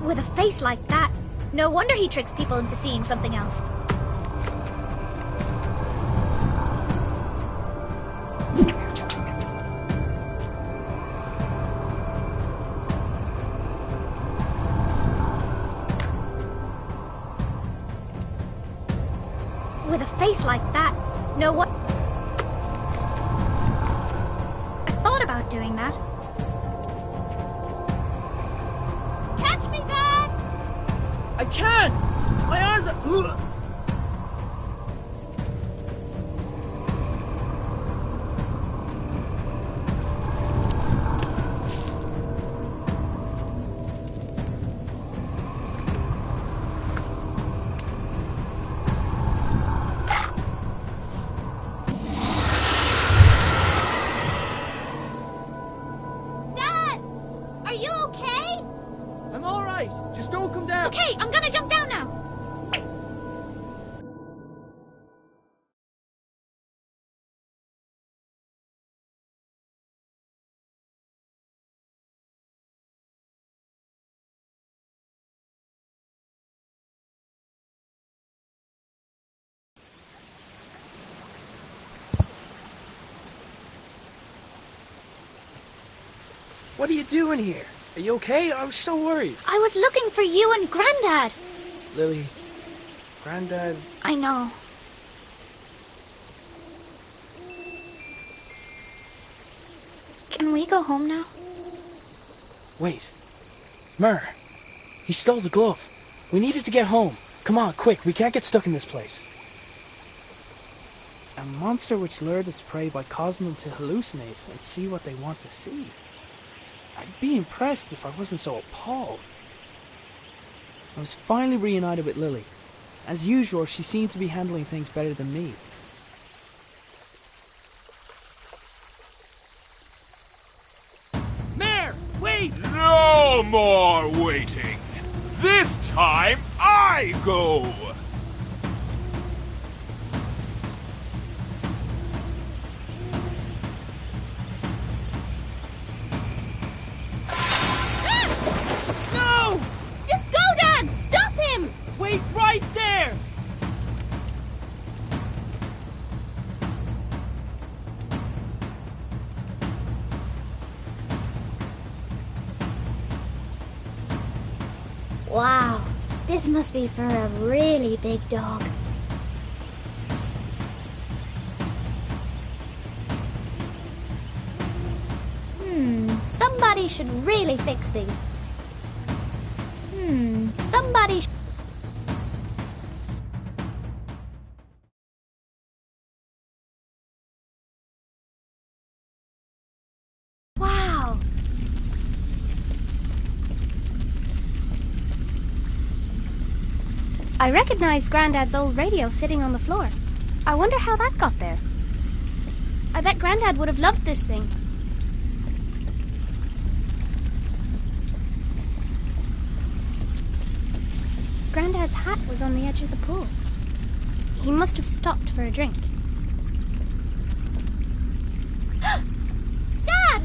With a face like that, no wonder he tricks people into seeing something else. With a face like that, no one... about doing that. Catch me, Dad! I can't! My arms are... Ugh. Just don't come down. Okay, I'm gonna jump down now. What are you doing here? Are you okay? I was so worried. I was looking for you and Granddad. Lily, Granddad... I know. Can we go home now? Wait. Myrrh. He stole the glove. We needed to get home. Come on, quick. We can't get stuck in this place. A monster which lured its prey by causing them to hallucinate and see what they want to see. I'd be impressed if I wasn't so appalled. I was finally reunited with Lily. As usual, she seemed to be handling things better than me. Mare, wait! No more waiting! This time, I go! No! Just go, Dad! Stop him! Wait right there! Wow, this must be for a really big dog. Somebody should really fix these. Somebody Wow. I recognize Granddad's old radio sitting on the floor. I wonder how that got there. I bet Granddad would have loved this thing. Granddad's hat was on the edge of the pool. He must have stopped for a drink. Dad!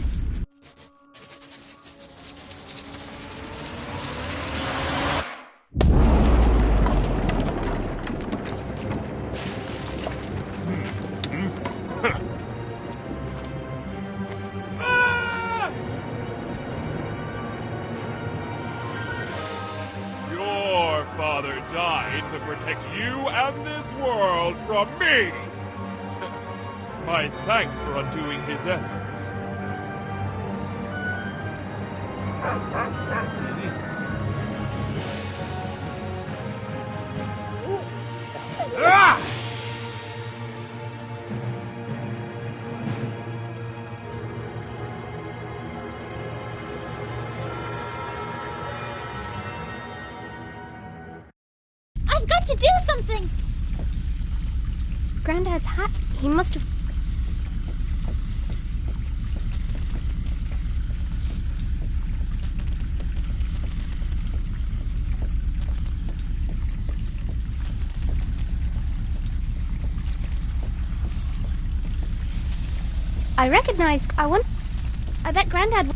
father died to protect you and this world from me. My thanks for undoing his efforts. Ah! I've got to do something! Granddad's hat, he must have... I recognized... I bet Granddad...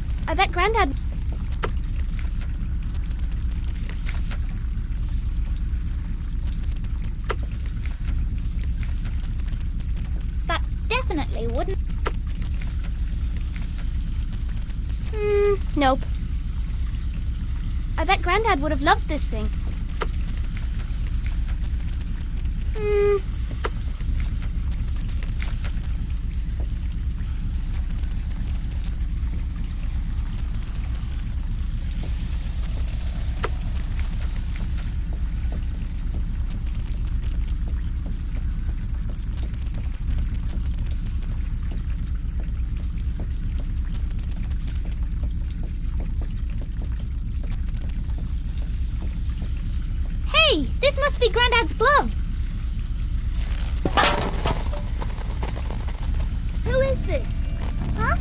That definitely wouldn't... Nope. I bet Granddad would have loved this thing. Hey, this must be Granddad's glove. Who is this? Huh?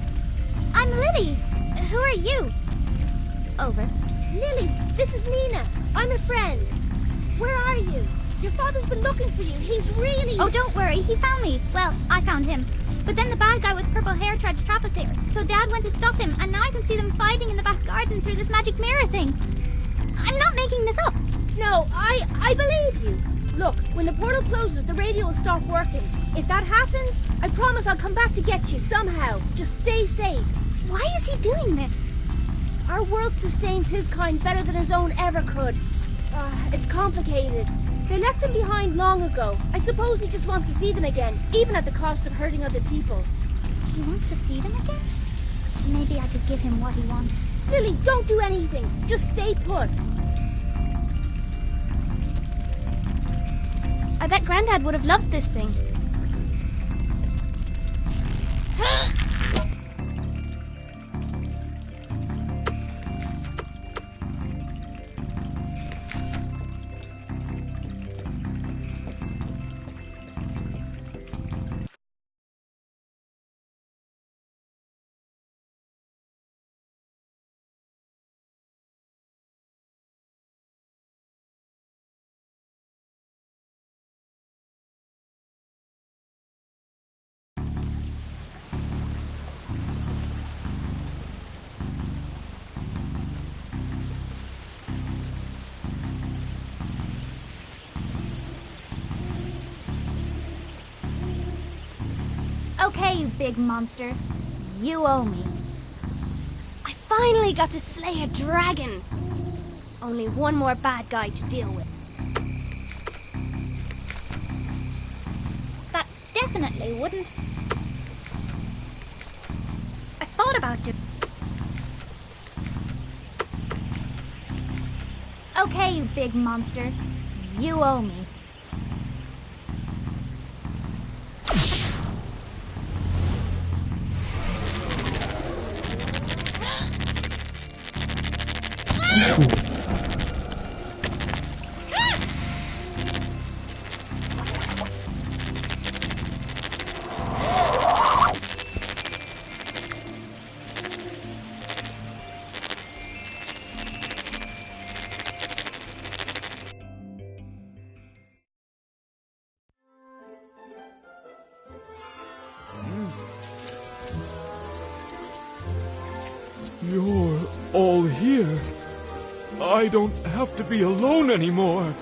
I'm Lily. Who are you? Over. Lily, this is Nina. I'm a friend. Where are you? Your father's been looking for you. He's really... Oh, don't worry. He found me. Well, I found him. But then the bad guy with purple hair tried to trap us here. So Dad went to stop him, and now I can see them fighting in the back garden through this magic mirror thing. I'm not making this up. No, I believe you. Look, when the portal closes, the radio will stop working. If that happens, I promise I'll come back to get you somehow. Just stay safe. Why is he doing this? Our world sustains his kind better than his own ever could. It's complicated. They left him behind long ago. I suppose he just wants to see them again, even at the cost of hurting other people. He wants to see them again? Maybe I could give him what he wants. Lily, don't do anything. Just stay put. I bet Granddad would have loved this thing. Okay, you big monster. You owe me. I finally got to slay a dragon. Only one more bad guy to deal with. That definitely wouldn't... I thought about it. Okay, you big monster. You owe me. You're all here. I don't have to be alone anymore.